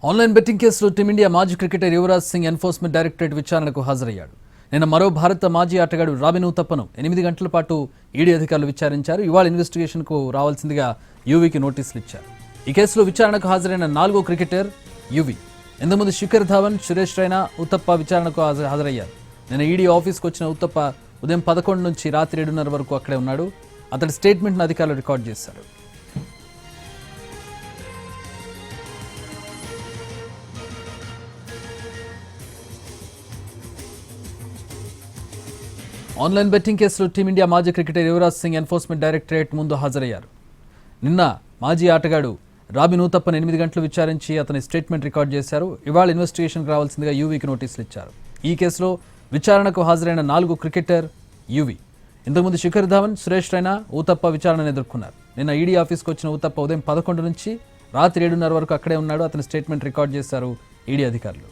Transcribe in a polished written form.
Online betting కేసులో team India మాజీ cricketer Yuvraj Singh enforcement directorate విచారణకు హాజరయ్యాడు. నిన్న మరో భారత మాజీ ఆటగాడు రాబిన్ ఉతప్పను 8 గంటల పాటు ఈడీ అధికారులు విచారించారు. ఇవాళ ఇన్వెస్టిగేషన్కు రావాల్సిందిగా యువీకి నోటీసులు ఇచ్చారు. ఈ కేసులో విచారణకు హాజరైన 4వ క్రికెటర్ యువి. ఇంతకుముందు శిఖర్ ధవన్, సురేష్ రైనా, ఉతప్ప విచారణకు హాజరయ్యారు. నిన్న ఈడీ ఆఫీస్కు వచ్చిన ఉతప్ప ఉదయం 11 నుంచి రాత్రి 7:30 వరకు అక్కడే ఉన్నాడు. అతడి స్టేట్మెంట్ను అధికారులు రికార్డు చేశారు. ఆన్లైన్ బెట్టింగ్ కేసులో టీమిండియా మాజీ cricketer Yuvraj Singh enforcement directorate ముందు హాజరయ్యారు. నిన్న మాజీ ఆటగాడు రాబిన్ ఉతప్పను 8 గంటలు విచారించి అతని స్టేట్మెంట్ రికార్డు చేశారు. ఇవాళ ఇన్వెస్టిగేషన్కి రావాల్సిందిగా యూవీకి నోటీసులు ఇచ్చారు. ఈ కేసులో విచారణకు హాజరైన 4వ క్రికెటర్ యువి. ఇంతకుముందు శిఖర్ ధవన్, సురేష్ రైనా, ఉతప్ప విచారణను ఎదుర్కొన్నారు. నిన్న ఈడీ ఆఫీస్కి వచ్చిన ఉతప్ప ఉదయం 11 నుంచి రాత్రి 7:30 వరకు అక్కడే ఉన్నాడు. అతని స్టేట్మెంట్ రికార్డు చేశారు ఈడీ అధికారులు.